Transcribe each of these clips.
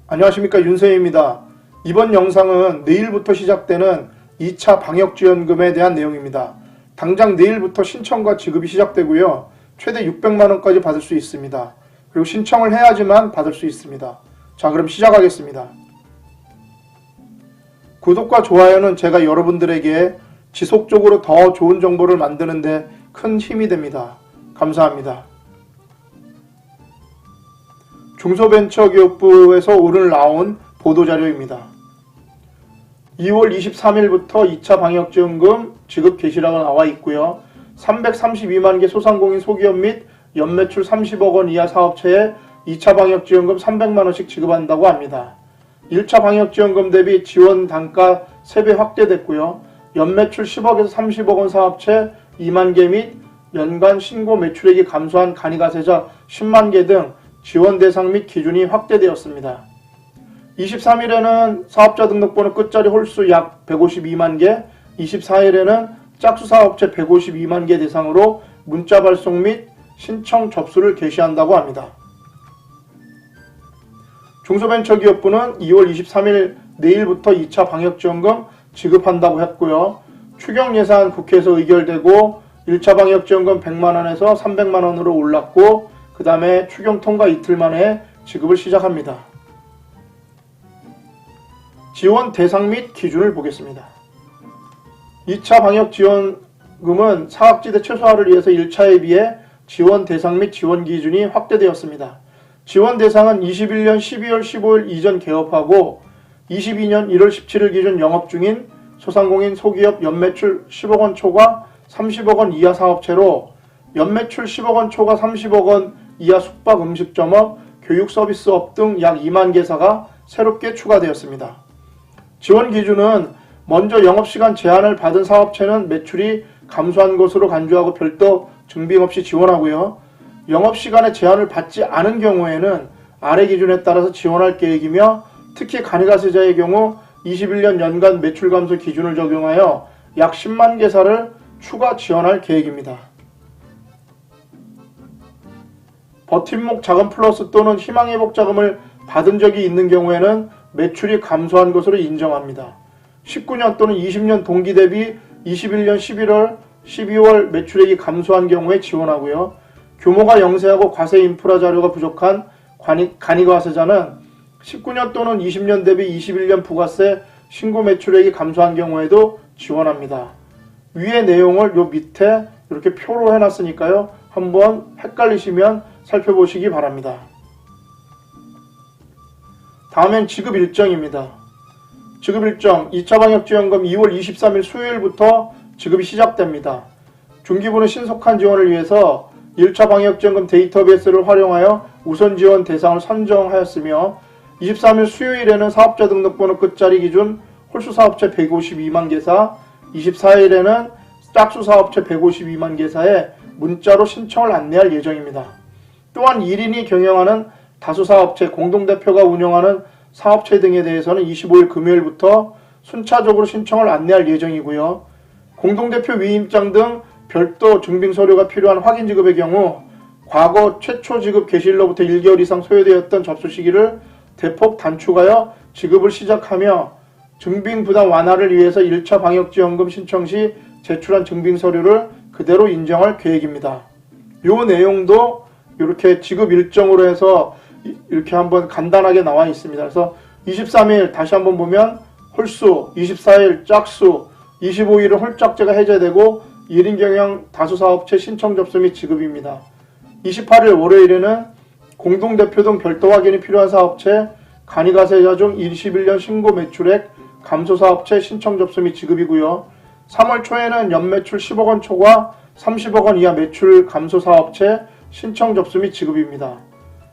안녕하십니까, 윤세입니다. 이번 영상은 내일부터 시작되는 2차 방역지원금에 대한 내용입니다. 당장 내일부터 신청과 지급이 시작되고요. 최대 600만원까지 받을 수 있습니다. 그리고 신청을 해야지만 받을 수 있습니다. 자, 그럼 시작하겠습니다. 구독과 좋아요는 제가 여러분들에게 지속적으로 더 좋은 정보를 만드는 데 큰 힘이 됩니다. 감사합니다. 중소벤처기업부에서 오늘 나온 보도자료입니다. 2월 23일부터 2차 방역지원금 지급 개시라고 나와 있고요. 332만 개 소상공인 소기업 및 연매출 30억 원 이하 사업체에 2차 방역지원금 300만 원씩 지급한다고 합니다. 1차 방역지원금 대비 지원 단가 3배 확대됐고요. 연매출 10억에서 30억 원 사업체 2만 개 및 연간 신고 매출액이 감소한 간이가세자 10만 개 등 지원 대상 및 기준이 확대되었습니다. 23일에는 사업자 등록번호 끝자리 홀수 약 152만 개, 24일에는 짝수 사업체 152만 개 대상으로 문자 발송 및 신청 접수를 개시한다고 합니다. 중소벤처기업부는 2월 23일 내일부터 2차 방역지원금 지급한다고 했고요. 추경 예산 국회에서 의결되고 1차 방역지원금 100만원에서 300만원으로 올랐고 그 다음에 추경 통과 이틀 만에 지급을 시작합니다. 지원 대상 및 기준을 보겠습니다. 2차 방역지원금은 사각지대 최소화를 위해서 1차에 비해 지원 대상 및 지원 기준이 확대되었습니다. 지원 대상은 21년 12월 15일 이전 개업하고 22년 1월 17일 기준 영업 중인 소상공인 소기업 연매출 10억 원 초과 30억 원 이하 사업체로 연매출 10억 원 초과 30억 원 이하 숙박 음식점업, 교육 서비스업 등 약 2만 개사가 새롭게 추가되었습니다. 지원 기준은 먼저 영업시간 제한을 받은 사업체는 매출이 감소한 것으로 간주하고 별도 증빙 없이 지원하고요. 영업시간에 제한을 받지 않은 경우에는 아래 기준에 따라서 지원할 계획이며 특히 간이가세자의 경우 21년 연간 매출 감소 기준을 적용하여 약 10만 개사를 추가 지원할 계획입니다. 버팀목 자금 플러스 또는 희망회복 자금을 받은 적이 있는 경우에는 매출이 감소한 것으로 인정합니다. 19년 또는 20년 동기 대비 21년 11월, 12월 매출액이 감소한 경우에 지원하고요. 규모가 영세하고 과세 인프라 자료가 부족한 간이가세자는 19년 또는 20년 대비 21년 부가세 신고 매출액이 감소한 경우에도 지원합니다. 위의 내용을 요 밑에 이렇게 표로 해놨으니까요. 한번 헷갈리시면 살펴보시기 바랍니다. 다음엔 지급 일정입니다. 지급 일정 2차 방역지원금 2월 23일 수요일부터 지급이 시작됩니다. 중기부는 신속한 지원을 위해서 1차 방역지원금 데이터베이스를 활용하여 우선 지원 대상을 선정하였으며 23일 수요일에는 사업자 등록번호 끝자리 기준 홀수 사업체 152만 개사, 24일에는 짝수 사업체 152만 개사에 문자로 신청을 안내할 예정입니다. 또한 1인이 경영하는 다수 사업체, 공동대표가 운영하는 사업체 등에 대해서는 25일 금요일부터 순차적으로 신청을 안내할 예정이고요. 공동대표 위임장 등 별도 증빙 서류가 필요한 확인 지급의 경우 과거 최초 지급 개시일로부터 1개월 이상 소요되었던 접수 시기를 대폭 단축하여 지급을 시작하며 증빙 부담 완화를 위해서 1차 방역지원금 신청 시 제출한 증빙 서류를 그대로 인정할 계획입니다. 이 내용도 이렇게 지급 일정으로 해서 이렇게 한번 간단하게 나와 있습니다. 그래서 23일 다시 한번 보면 홀수, 24일 짝수, 25일은 홀짝제가 해제되고 1인 경영 다수 사업체 신청 접수 및 지급입니다. 28일 월요일에는 공동대표 등 별도 확인이 필요한 사업체, 간이가세자 중 21년 신고 매출액 감소 사업체 신청 접수 및 지급이고요. 3월 초에는 연매출 10억 원 초과 30억 원 이하 매출 감소 사업체 신청 접수 및 지급입니다.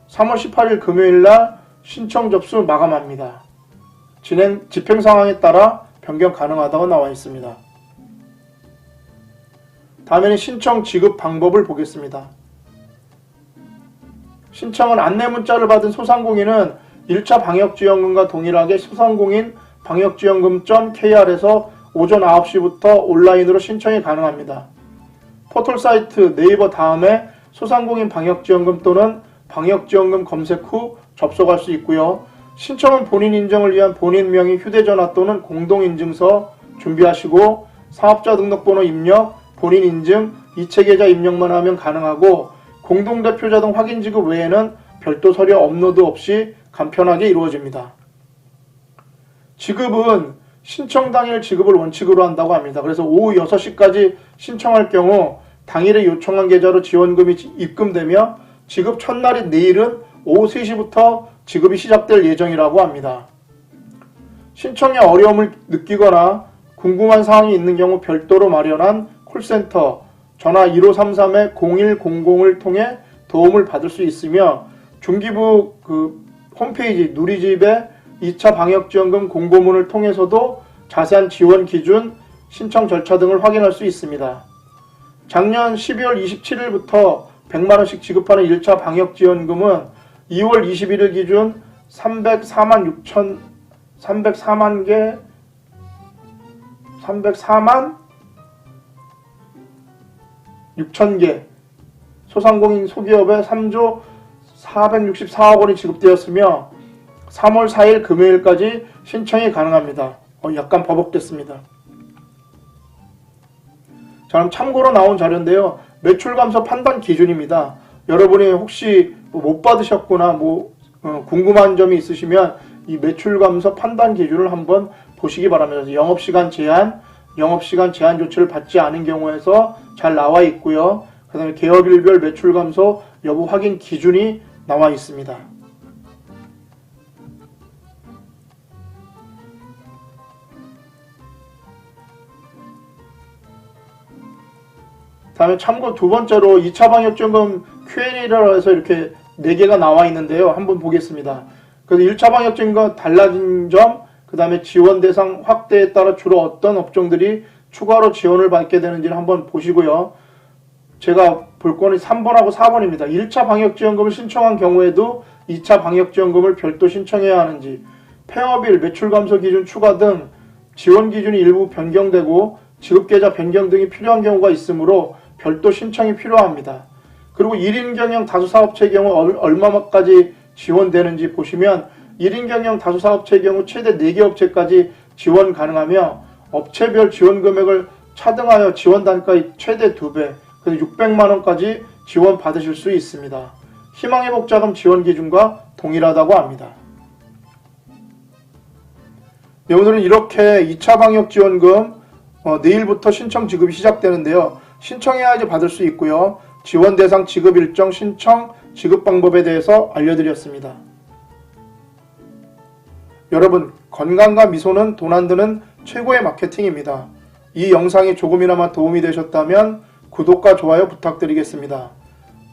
3월 18일 금요일날 신청 접수 마감합니다. 집행 상황에 따라 변경 가능하다고 나와 있습니다. 다음에는 신청 지급 방법을 보겠습니다. 신청은 안내 문자를 받은 소상공인은 1차 방역지원금과 동일하게 소상공인 방역지원금.kr에서 오전 9시부터 온라인으로 신청이 가능합니다. 포털 사이트 네이버 다음에 소상공인 방역지원금 또는 방역지원금 검색 후 접속할 수 있고요. 신청은 본인 인정을 위한 본인 명의 휴대전화 또는 공동인증서 준비하시고 사업자 등록번호 입력, 본인 인증, 이체계좌 입력만 하면 가능하고 공동대표자 등 확인 지급 외에는 별도 서류 업로드 없이 간편하게 이루어집니다. 지급은 신청 당일 지급을 원칙으로 한다고 합니다. 그래서 오후 6시까지 신청할 경우 당일에 요청한 계좌로 지원금이 입금되며 지급 첫날인 내일은 오후 3시부터 지급이 시작될 예정이라고 합니다. 신청에 어려움을 느끼거나 궁금한 사항이 있는 경우 별도로 마련한 콜센터 전화 1533-0100을 통해 도움을 받을 수 있으며 중기부 홈페이지 누리집의 2차 방역지원금 공고문을 통해서도 자세한 지원 기준, 신청 절차 등을 확인할 수 있습니다. 작년 12월 27일부터 100만원씩 지급하는 1차 방역지원금은 2월 21일 기준 304만 6천개 소상공인 소기업에 3조 464억 원이 지급되었으며 3월 4일 금요일까지 신청이 가능합니다. 약간 버벅댔습니다. 자, 그럼 참고로 나온 자료인데요. 매출 감소 판단 기준입니다. 여러분이 혹시 못 받으셨거나 궁금한 점이 있으시면 이 매출 감소 판단 기준을 한번 보시기 바랍니다. 영업시간 제한 조치를 받지 않은 경우에서 잘 나와 있고요. 그 다음에 개업일별 매출 감소 여부 확인 기준이 나와 있습니다. 다음에 참고 두 번째로 2차 방역지원금 Q&A라고 해서 이렇게 4개가 나와 있는데요. 한번 보겠습니다. 그래서 1차 방역지원금과 달라진 점, 그 다음에 지원 대상 확대에 따라 주로 어떤 업종들이 추가로 지원을 받게 되는지를 한번 보시고요. 제가 볼 거는 3번하고 4번입니다. 1차 방역지원금을 신청한 경우에도 2차 방역지원금을 별도 신청해야 하는지, 폐업일, 매출 감소 기준 추가 등 지원 기준이 일부 변경되고 지급계좌 변경 등이 필요한 경우가 있으므로 별도 신청이 필요합니다. 그리고 1인 경영 다수사업체의 경우 얼마까지 지원되는지 보시면 1인 경영 다수사업체의 경우 최대 4개 업체까지 지원 가능하며 업체별 지원 금액을 차등하여 지원 단가의 최대 2배, 그래서 600만원까지 지원 받으실 수 있습니다. 희망회복자금 지원 기준과 동일하다고 합니다. 네, 오늘은 이렇게 2차 방역지원금 내일부터 신청 지급이 시작되는데요. 신청해야지 받을 수 있고요. 지원 대상 지급 일정 신청 지급 방법에 대해서 알려드렸습니다. 여러분, 건강과 미소는 돈 안 드는 최고의 마케팅입니다. 이 영상이 조금이나마 도움이 되셨다면 구독과 좋아요 부탁드리겠습니다.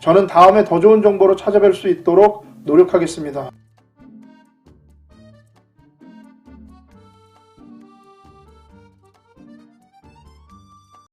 저는 다음에 더 좋은 정보로 찾아뵐 수 있도록 노력하겠습니다.